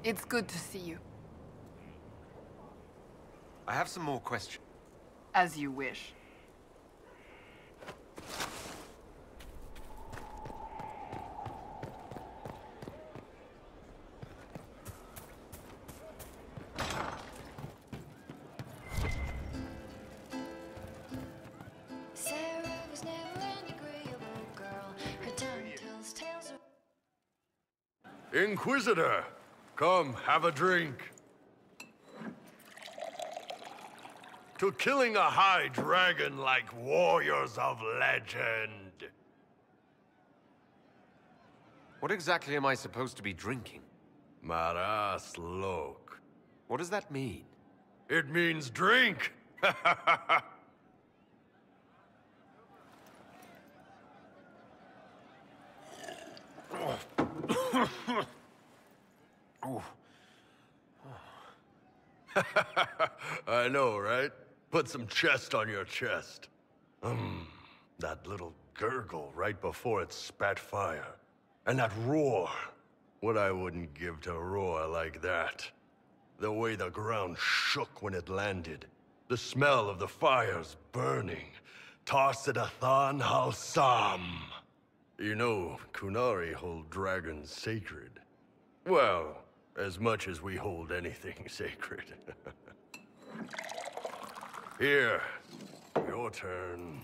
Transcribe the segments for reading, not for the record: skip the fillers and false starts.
It's good to see you. I have some more questions. As you wish. Inquisitor, come, have a drink. To killing a high dragon like warriors of legend. What exactly am I supposed to be drinking? Maras lok. What does that mean? It means drink! I know, right? Put some chest on your chest. That little gurgle right before it spat fire. And that roar. What I wouldn't give to roar like that. The way the ground shook when it landed. The smell of the fires burning. Tarsidathan Halsam. You know, Kunari hold dragons sacred. Well, as much as we hold anything sacred. Here, your turn.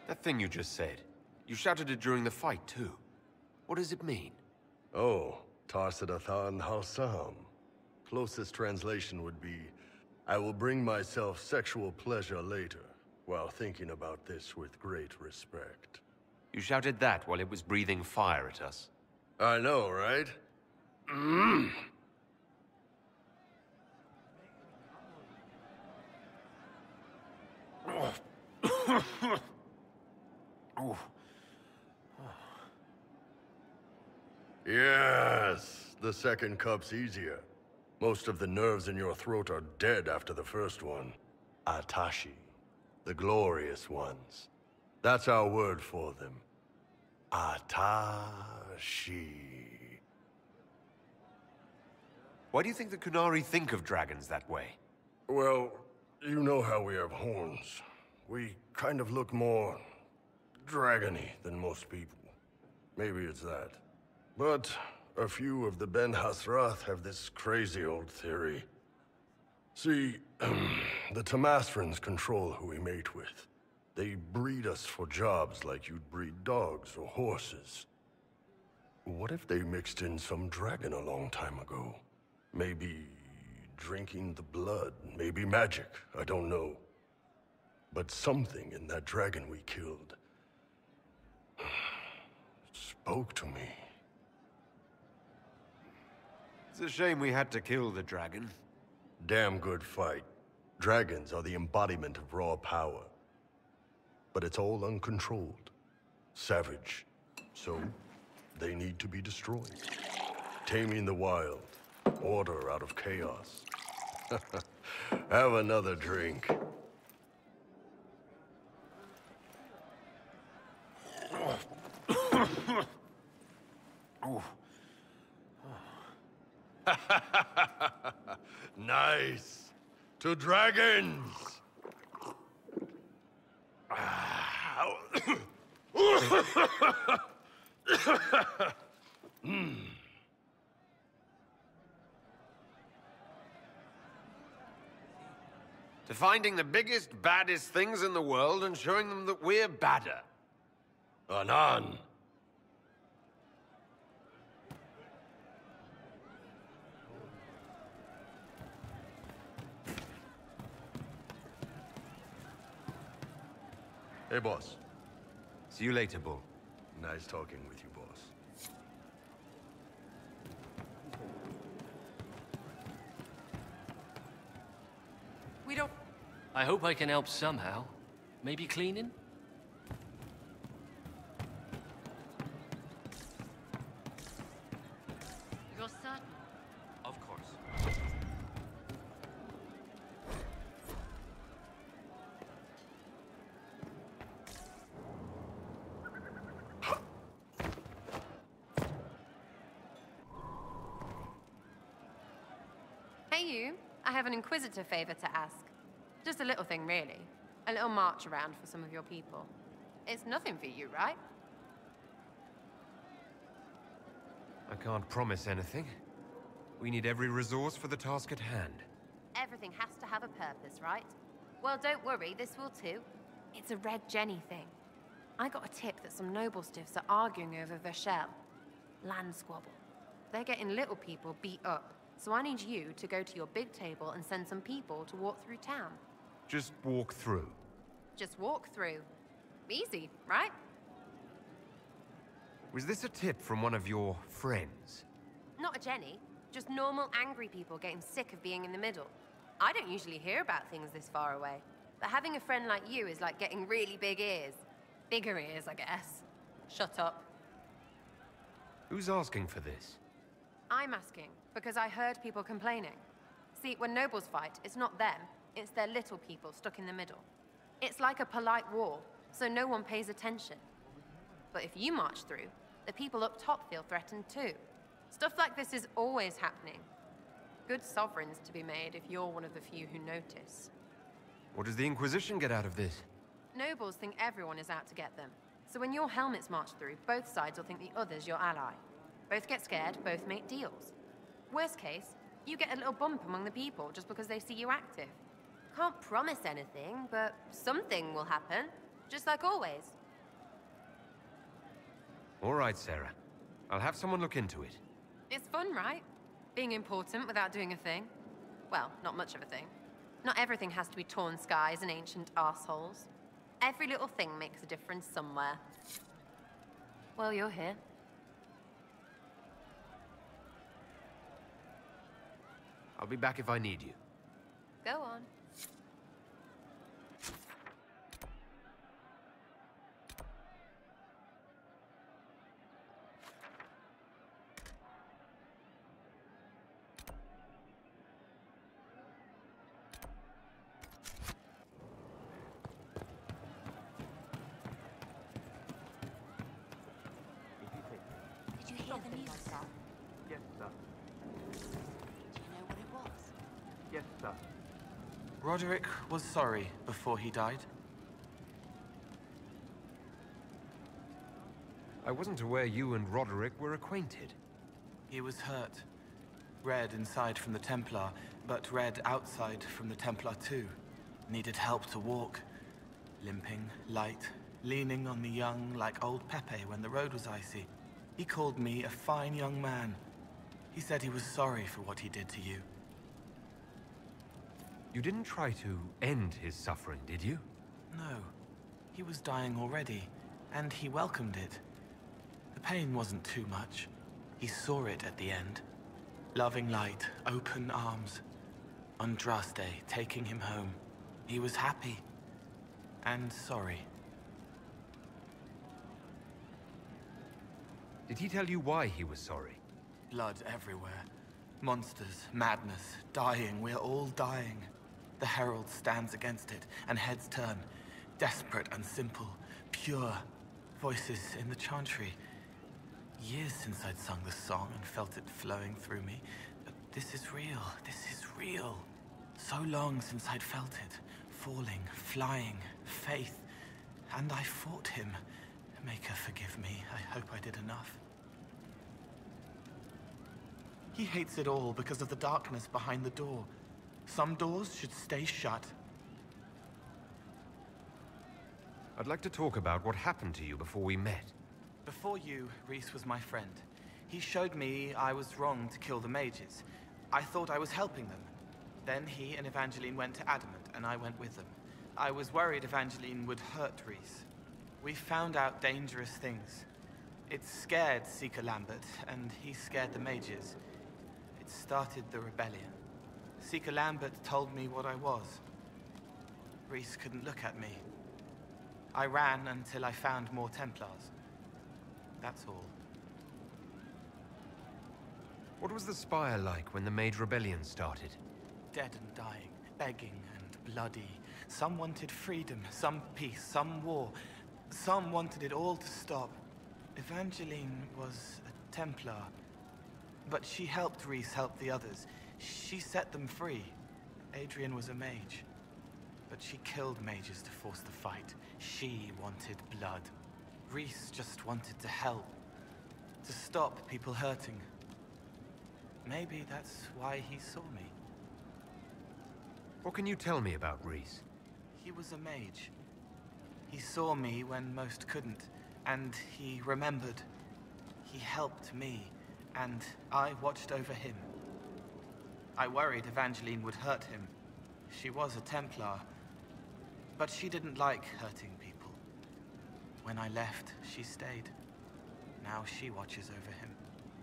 That thing you just said. You shouted it during the fight, too. What does it mean? Oh, Tarsidathan Halsam. Closest translation would be, I will bring myself sexual pleasure later, while thinking about this with great respect. You shouted that while it was breathing fire at us. I know, right? Yes, the second cup's easier. Most of the nerves in your throat are dead after the first one. Atashi, the glorious ones. That's our word for them. Atashi. Why do you think the Kunari think of dragons that way? Well, you know how we have horns. We kind of look more dragony than most people. Maybe it's that. But a few of the Ben Hasrath have this crazy old theory. See, the Tamasrans control who we mate with. They breed us for jobs like you'd breed dogs or horses. What if they mixed in some dragon a long time ago? Maybe drinking the blood, maybe magic, I don't know. But something in that dragon we killed spoke to me. It's a shame we had to kill the dragon. Damn good fight. Dragons are the embodiment of raw power. But it's all uncontrolled. Savage. So, they need to be destroyed. Taming the wild. Order out of chaos. Have another drink. Nice. To dragons. To finding the biggest, baddest things in the world and showing them that we're badder. Anan. Hey, boss. See you later, Bull. Nice talking with you, boss. We don't... I hope I can help somehow. Maybe cleaning? You're certain? Of course. Hey you, I have an Inquisitor favor to ask. Just a little thing, really. A little march around for some of your people. It's nothing for you, right? I can't promise anything. We need every resource for the task at hand. Everything has to have a purpose, right? Well, don't worry, this will too. It's a Red Jenny thing. I got a tip that some noble stiffs are arguing over Vershel. Land squabble. They're getting little people beat up, so I need you to go to your big table and send some people to walk through town. Just walk through. Just walk through. Easy, right? Was this a tip from one of your friends? Not a Jenny. Just normal angry people getting sick of being in the middle. I don't usually hear about things this far away. But having a friend like you is like getting really big ears. Bigger ears, I guess. Shut up. Who's asking for this? I'm asking, because I heard people complaining. See, when nobles fight, it's not them, it's their little people stuck in the middle. It's like a polite war, so no one pays attention. But if you march through, the people up top feel threatened too. Stuff like this is always happening. Good sovereigns to be made if you're one of the few who notice. What does the Inquisition get out of this? Nobles think everyone is out to get them. So when your helmets march through, both sides will think the other's your ally. Both get scared, both make deals. Worst case, you get a little bump among the people just because they see you active. Can't promise anything, but something will happen. Just like always. All right, Sarah. I'll have someone look into it. It's fun, right? Being important without doing a thing. Well, not much of a thing. Not everything has to be torn skies and ancient arseholes. Every little thing makes a difference somewhere. Well, you're here. I'll be back if I need you. Go on. Did you hear the music? Yes, sir. Do you know what it was? Yes, sir. Roderick was sorry before he died. I wasn't aware you and Roderick were acquainted. He was hurt. Red inside from the Templar, but red outside from the Templar too. Needed help to walk. Limping, light, leaning on the young like old Pepe when the road was icy. He called me a fine young man. He said he was sorry for what he did to you. You didn't try to end his suffering, did you? No. He was dying already, and he welcomed it. The pain wasn't too much. He saw it at the end. Loving light, open arms. Andraste taking him home. He was happy. And sorry. Did he tell you why he was sorry? Blood everywhere. Monsters, madness, dying. We're all dying. The Herald stands against it, and heads turn. Desperate and simple. Pure. Voices in the chantry. Years since I'd sung the song and felt it flowing through me. But this is real. This is real. So long since I'd felt it. Falling, flying, faith. And I fought him. Maker, forgive me. I hope I did enough. He hates it all because of the darkness behind the door. Some doors should stay shut. I'd like to talk about what happened to you before we met. Before you, Rhys was my friend. He showed me I was wrong to kill the mages. I thought I was helping them. Then he and Evangeline went to Adamant, and I went with them. I was worried Evangeline would hurt Rhys. We found out dangerous things. It scared Seeker Lambert, and he scared the mages. It started the rebellion. Seeker Lambert told me what I was. Rhys couldn't look at me. I ran until I found more Templars. That's all. What was the Spire like when the Mage Rebellion started? Dead and dying, begging and bloody. Some wanted freedom, some peace, some war. Some wanted it all to stop. Evangeline was a Templar. But she helped Rhys help the others. She set them free. Adrian was a mage. But she killed mages to force the fight. She wanted blood. Reese just wanted to help. To stop people hurting. Maybe that's why he saw me. What can you tell me about Reese? He was a mage. He saw me when most couldn't, and he remembered. He helped me, and I watched over him. I worried Evangeline would hurt him. She was a Templar, but she didn't like hurting people. When I left, she stayed. Now she watches over him.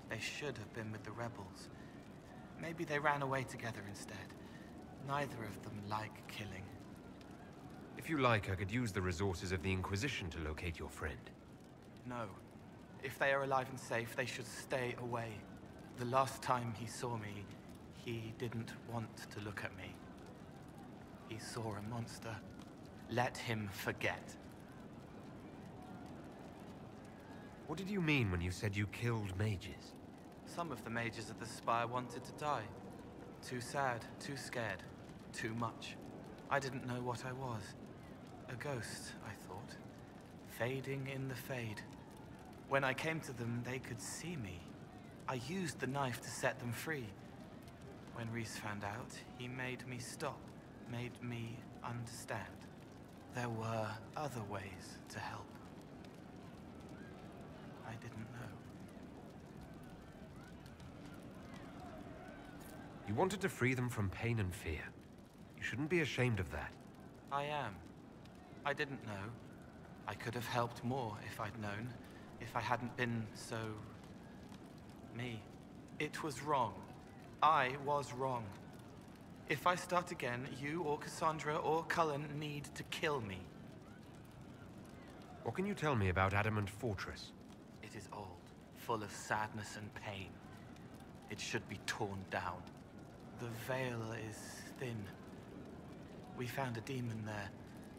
They should have been with the rebels. Maybe they ran away together instead. Neither of them like killing. If you like, I could use the resources of the Inquisition to locate your friend. No. If they are alive and safe, they should stay away. The last time he saw me, he didn't want to look at me. He saw a monster. Let him forget. What did you mean when you said you killed mages? Some of the mages at the Spire wanted to die. Too sad, too scared, too much. I didn't know what I was. A ghost, I thought. Fading in the fade. When I came to them, they could see me. I used the knife to set them free. When Reese found out, he made me stop, made me understand. There were other ways to help. I didn't know. You wanted to free them from pain and fear. You shouldn't be ashamed of that. I am. I didn't know. I could have helped more if I'd known. If I hadn't been so... me. It was wrong. I was wrong. If I start again, you or Cassandra or Cullen need to kill me. What can you tell me about Adamant Fortress? It is old, full of sadness and pain. It should be torn down. The veil is thin. We found a demon there.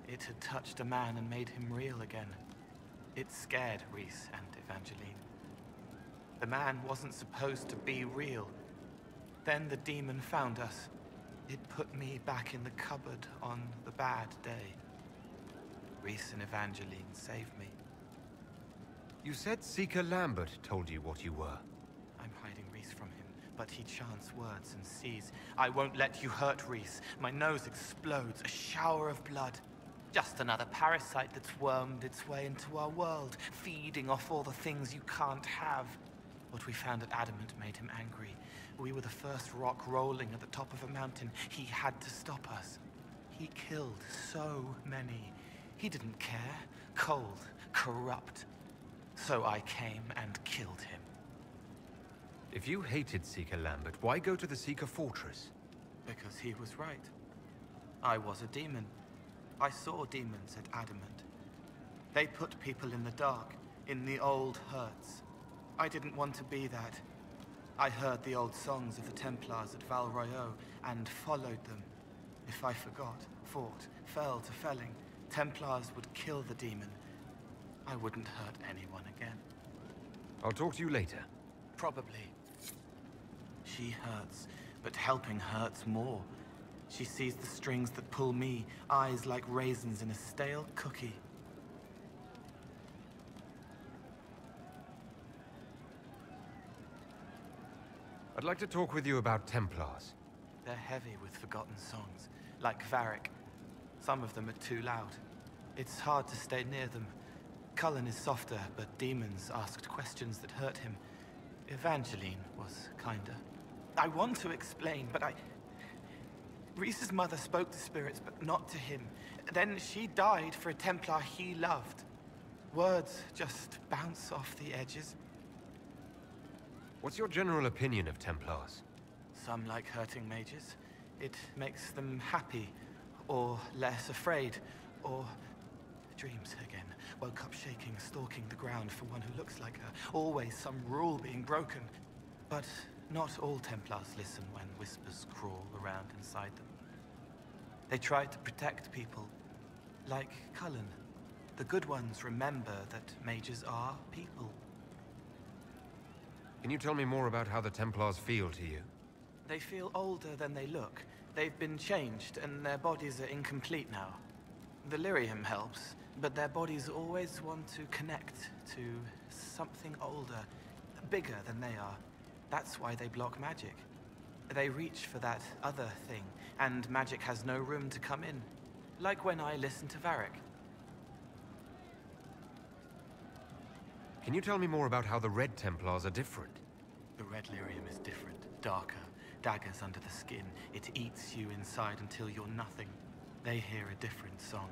It had touched a man and made him real again. It scared Reese and Evangeline. The man wasn't supposed to be real. Then the demon found us. It put me back in the cupboard on the bad day. Reese and Evangeline saved me. You said Seeker Lambert told you what you were. I'm hiding Reese from him, but he chants words and sees. I won't let you hurt Reese. My nose explodes, a shower of blood. Just another parasite that's wormed its way into our world, feeding off all the things you can't have. What we found at Adamant made him angry. We were the first rock rolling at the top of a mountain. He had to stop us. He killed so many. He didn't care. Cold, corrupt. So I came and killed him. If you hated Seeker Lambert, why go to the Seeker Fortress? Because he was right. I was a demon. I saw demons at Adamant. They put people in the dark, in the old hurts. I didn't want to be that. I heard the old songs of the Templars at Val Royeaux and followed them. If I forgot, fought, fell to felling, Templars would kill the demon. I wouldn't hurt anyone again. I'll talk to you later. Probably. She hurts, but helping hurts more. She sees the strings that pull me, eyes like raisins in a stale cookie. I'd like to talk with you about Templars. They're heavy with forgotten songs, like Varric. Some of them are too loud. It's hard to stay near them. Cullen is softer, but demons asked questions that hurt him. Evangeline was kinder. I want to explain, but Reese's mother spoke to spirits, but not to him. Then she died for a Templar he loved. Words just bounce off the edges. What's your general opinion of Templars? Some like hurting mages. It makes them happy, or less afraid, or dreams again. Woke up shaking, stalking the ground for one who looks like her. Always some rule being broken. But not all Templars listen when whispers crawl around inside them. They try to protect people, like Cullen. The good ones remember that mages are people. Can you tell me more about how the Templars feel to you? They feel older than they look. They've been changed, and their bodies are incomplete now. The lyrium helps, but their bodies always want to connect to something older, bigger than they are. That's why they block magic. They reach for that other thing, and magic has no room to come in. Like when I listen to Varric. Can you tell me more about how the Red Templars are different? The red lyrium is different, darker. Daggers under the skin. It eats you inside until you're nothing. They hear a different song.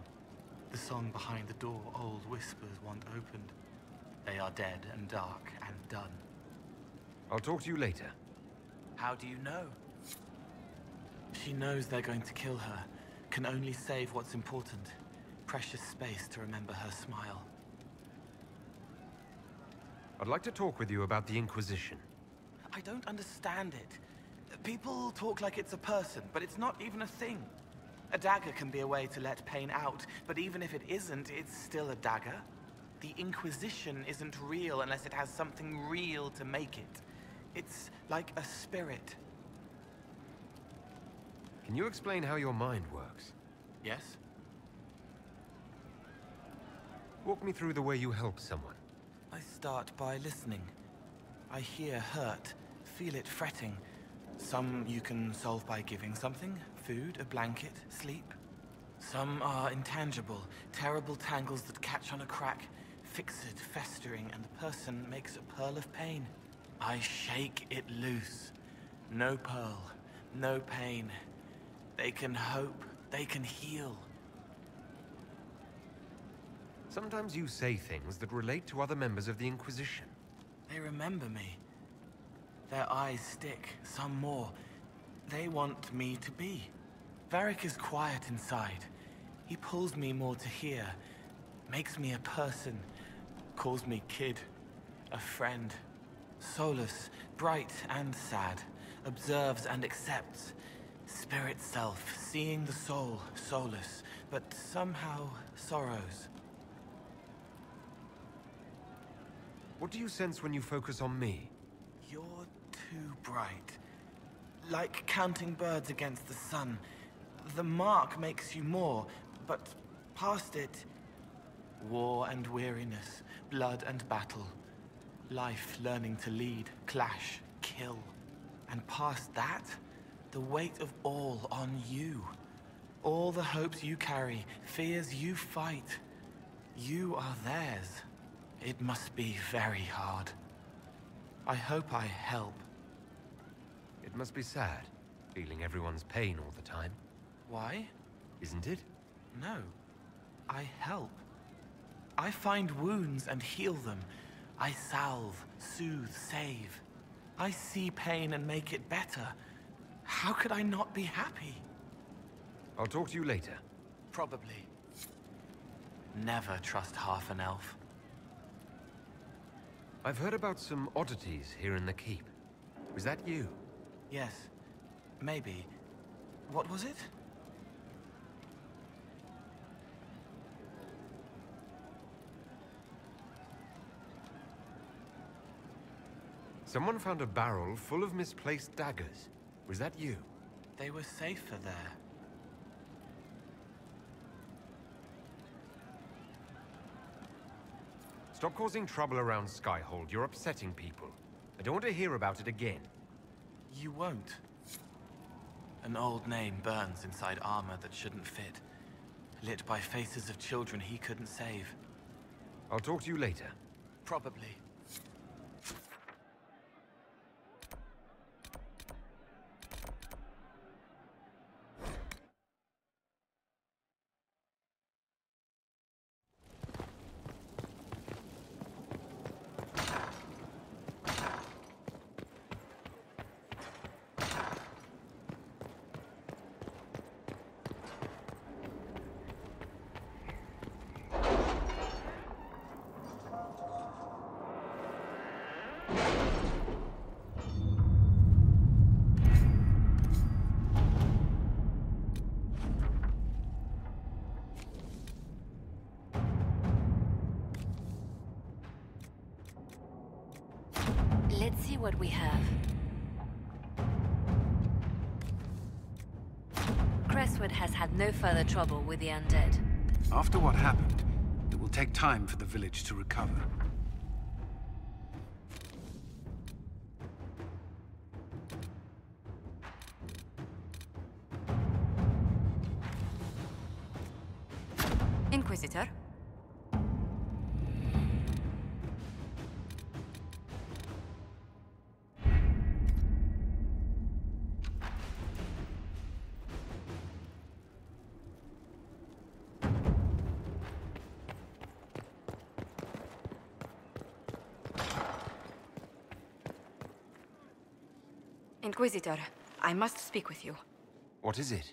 The song behind the door old whispers want opened. They are dead and dark and done. I'll talk to you later. How do you know? She knows they're going to kill her. Can only save what's important. Precious space to remember her smile. I'd like to talk with you about the Inquisition. I don't understand it. People talk like it's a person, but it's not even a thing. A dagger can be a way to let pain out, but even if it isn't, it's still a dagger. The Inquisition isn't real unless it has something real to make it. It's like a spirit. Can you explain how your mind works? Yes? Walk me through the way you help someone. I start by listening. I hear hurt, feel it fretting. Some you can solve by giving something, food, a blanket, sleep. Some are intangible, terrible tangles that catch on a crack, fixed, festering, and the person makes a pearl of pain. I shake it loose. No pearl, no pain. They can hope, they can heal. Sometimes you say things that relate to other members of the Inquisition. They remember me. Their eyes stick, some more. They want me to be. Varric is quiet inside. He pulls me more to hear, makes me a person, calls me kid, a friend. Soulless, bright and sad, observes and accepts. Spirit self, seeing the soul, soulless, but somehow sorrows. What do you sense when you focus on me? You're too bright. Like counting birds against the sun. The mark makes you more, but past it... war and weariness, blood and battle. Life learning to lead, clash, kill. And past that, the weight of all on you. All the hopes you carry, fears you fight. You are theirs. It must be very hard. I hope I help. It must be sad, feeling everyone's pain all the time. Why? Isn't it? No. I help. I find wounds and heal them. I salve, soothe, save. I see pain and make it better. How could I not be happy? I'll talk to you later. Probably. Never trust half an elf. I've heard about some oddities here in the keep. Was that you? Yes. Maybe. What was it? Someone found a barrel full of misplaced daggers. Was that you? They were safer there. Stop causing trouble around Skyhold. You're upsetting people. I don't want to hear about it again. You won't. An old name burns inside armor that shouldn't fit. Lit by faces of children he couldn't save. I'll talk to you later. Probably. Let's see what we have. Westwood has had no further trouble with the undead. After what happened, it will take time for the village to recover. Inquisitor? Inquisitor, I must speak with you. What is it?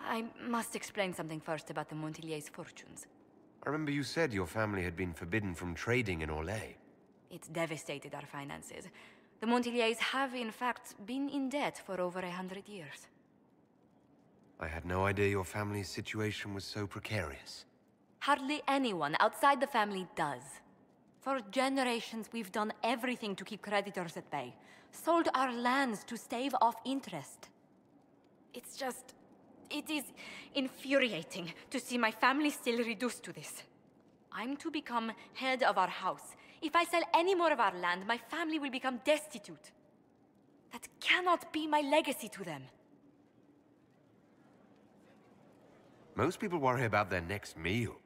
I must explain something first about the Montilier's fortunes. I remember you said your family had been forbidden from trading in Orlais. It's devastated our finances. The Montiliers have, in fact, been in debt for over 100 years. I had no idea your family's situation was so precarious. Hardly anyone outside the family does. For generations, we've done everything to keep creditors at bay. Sold our lands to stave off interest. It's just... it is infuriating to see my family still reduced to this. I'm to become head of our house. If I sell any more of our land, my family will become destitute. That cannot be my legacy to them. Most people worry about their next meal.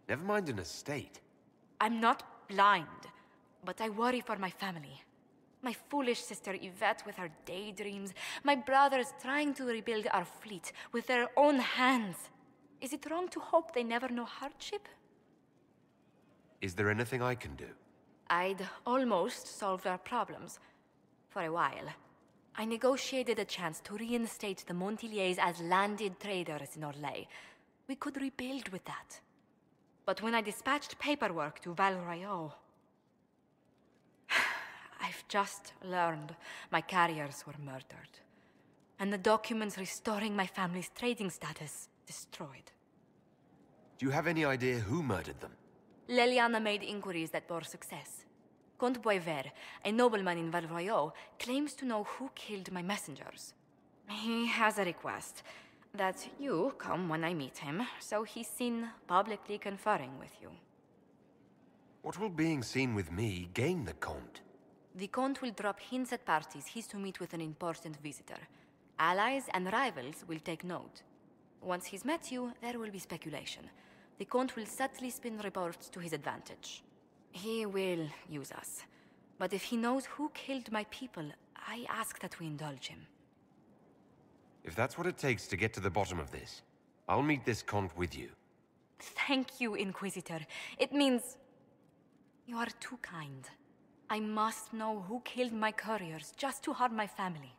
Never mind an estate. I'm not blind, but I worry for my family. My foolish sister Yvette with her daydreams. My brothers trying to rebuild our fleet with their own hands. Is it wrong to hope they never know hardship? Is there anything I can do? I'd almost solved our problems. For a while. I negotiated a chance to reinstate the Montiliers as landed traders in Orlais. We could rebuild with that. But when I dispatched paperwork to Val Royeaux, I've just learned my carriers were murdered. And the documents restoring my family's trading status destroyed. Do you have any idea who murdered them? Leliana made inquiries that bore success. Comte Boisvert, a nobleman in Val Royeaux, claims to know who killed my messengers. He has a request that you come when I meet him, so he's seen publicly conferring with you. What will being seen with me gain the Comte? The Comte will drop hints at parties he's to meet with an important visitor. Allies and rivals will take note. Once he's met you, there will be speculation. The Comte will subtly spin reports to his advantage. He will use us. But if he knows who killed my people, I ask that we indulge him. If that's what it takes to get to the bottom of this, I'll meet this Comte with you. Thank you, Inquisitor. It means... you are too kind. I must know who killed my couriers just to harm my family.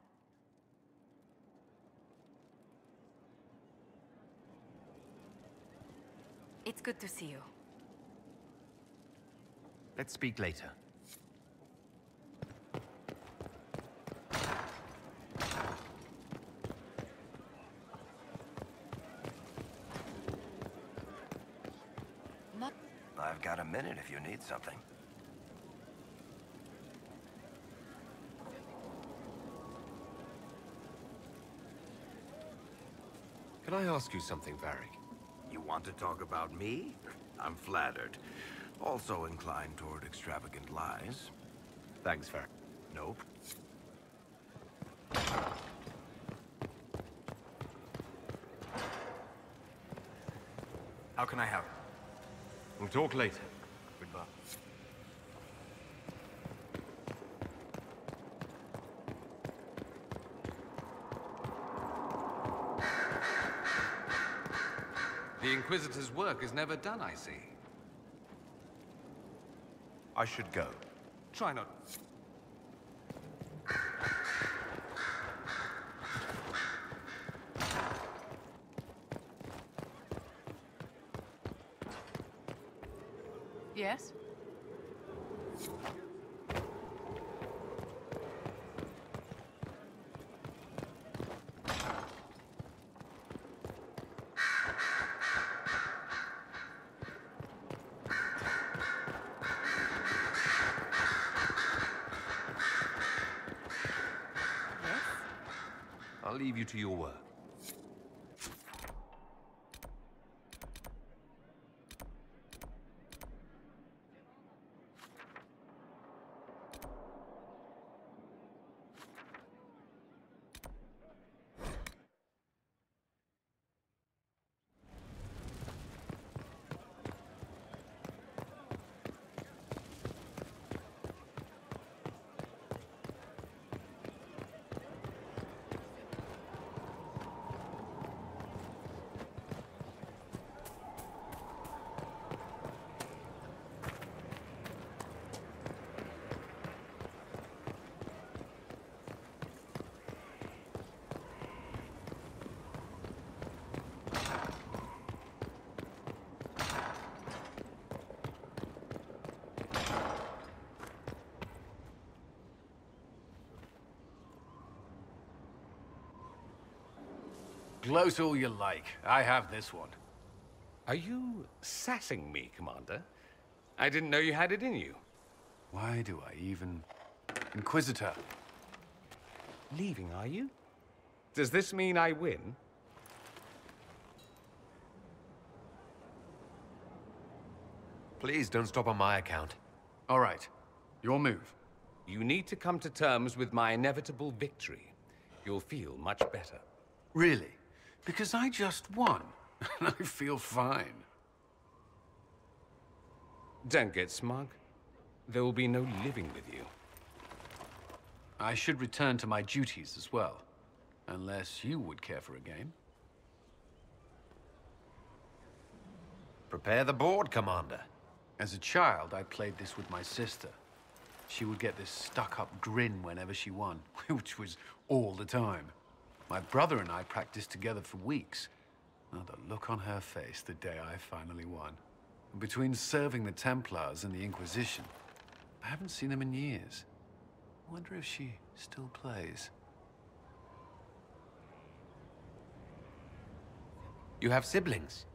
It's good to see you. Let's speak later. I've got a minute if you need something. Can I ask you something, Varric? You want to talk about me? I'm flattered. Also inclined toward extravagant lies. Thanks, Varric. Nope. How can I help? We'll talk later. Goodbye. The Inquisitor's work is never done, I see. I should go. Try not... Yes? I'll leave you to your work. Gloat all you like. I have this one. Are you sassing me, Commander? I didn't know you had it in you. Why do I even... Inquisitor. Leaving, are you? Does this mean I win? Please don't stop on my account. All right. Your move. You need to come to terms with my inevitable victory. You'll feel much better. Really? Because I just won. And I feel fine. Don't get smug. There will be no living with you. I should return to my duties as well. Unless you would care for a game. Prepare the board, Commander. As a child, I played this with my sister. She would get this stuck-up grin whenever she won, which was all the time. My brother and I practiced together for weeks. Oh, the look on her face the day I finally won. Between serving the Templars and the Inquisition, I haven't seen them in years. I wonder if she still plays. You have siblings?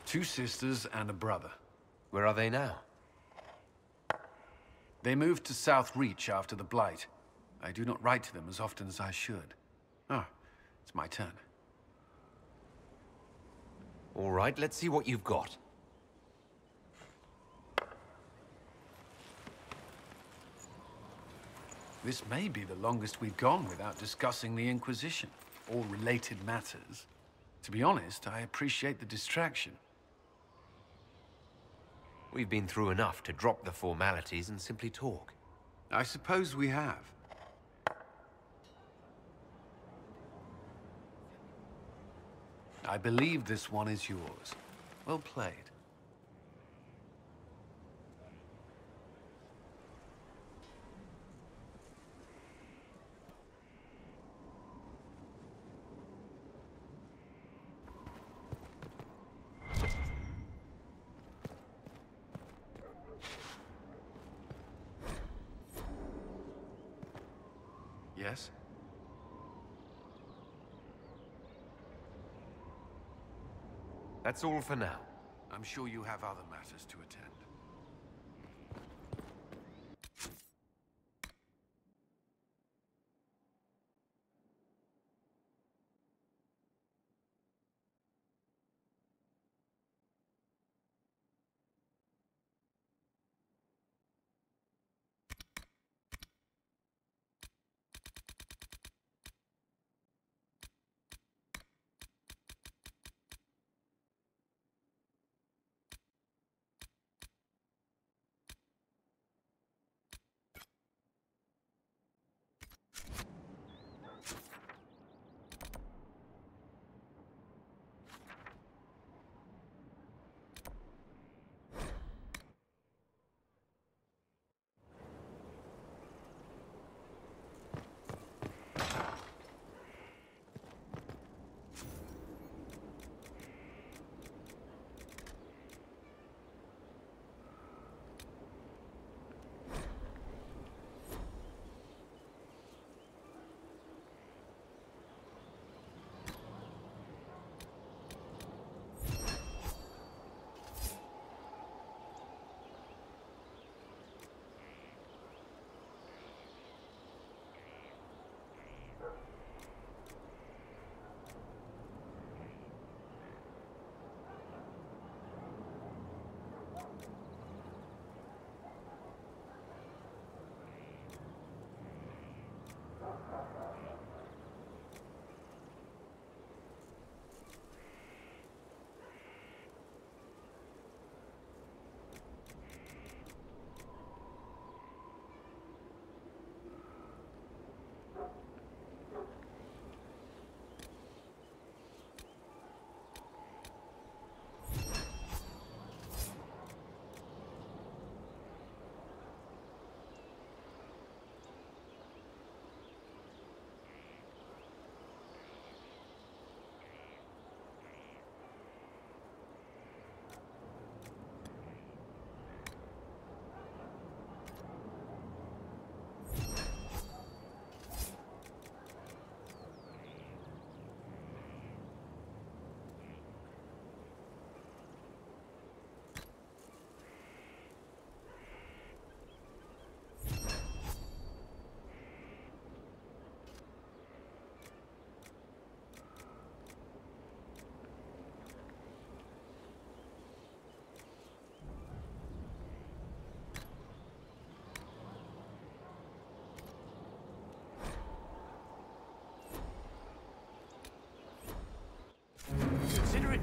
2 sisters and a brother. Where are they now? They moved to South Reach after the Blight. I do not write to them as often as I should. Ah, it's my turn. All right, let's see what you've got. This may be the longest we've gone without discussing the Inquisition, or related matters. To be honest, I appreciate the distraction. We've been through enough to drop the formalities and simply talk. I suppose we have. I believe this one is yours. Well played. Yes? That's all for now. I'm sure you have other matters to attend.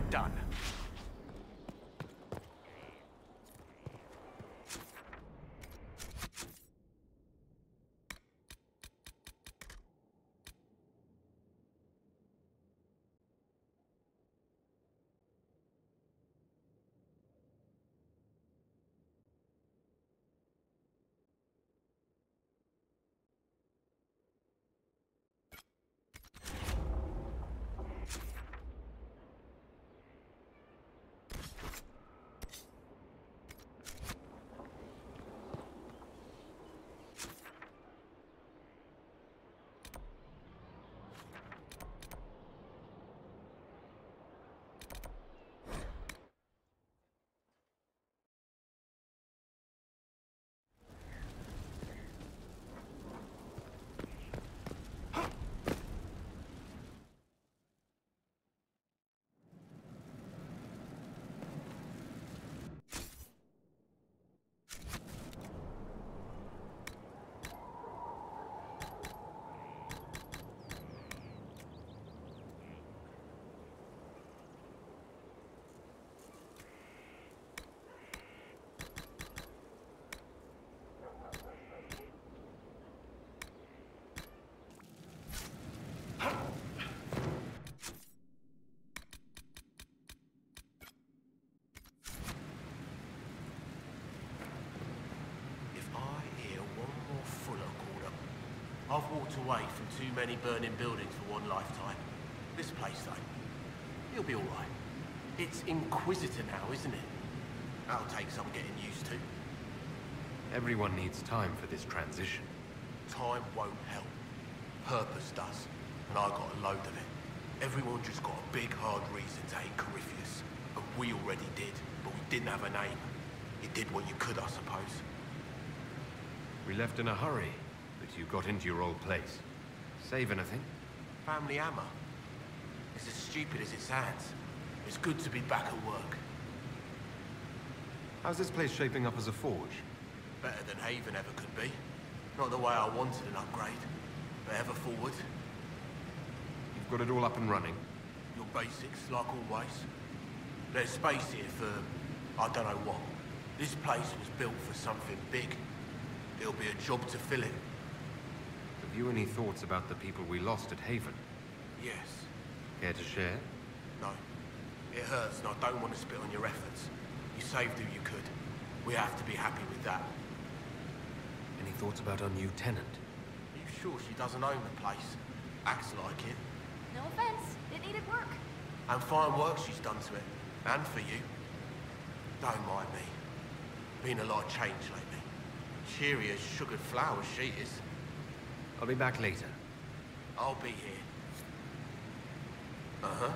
done. I've walked away from too many burning buildings for one lifetime. This place, though, it'll be all right. It's Inquisitor now, isn't it? That'll take some getting used to. Everyone needs time for this transition. Time won't help. Purpose does, and I got a load of it. Everyone just got a big, hard reason to hate Corypheus. And we already did, but we didn't have a name. You did what you could, I suppose. We left in a hurry, but you got into your old place. Save anything? Family hammer. It's as stupid as it sounds. It's good to be back at work. How's this place shaping up as a forge? Better than Haven ever could be. Not the way I wanted an upgrade, but ever forward. You've got it all up and running? Your basics, like always. There's space here for, I don't know what. This place was built for something big. There'll be a job to fill it. Have you any thoughts about the people we lost at Haven? Yes. Care to share? No. It hurts, and I don't want to spit on your efforts. You saved who you could. We have to be happy with that. Any thoughts about our new tenant? Are you sure she doesn't own the place? Acts like it. No offense. It needed work. And fine work she's done to it. And for you. Don't mind me. Been a lot of change lately. Cheery as sugared flowers she is. I'll be back later. I'll be here. Uh-huh.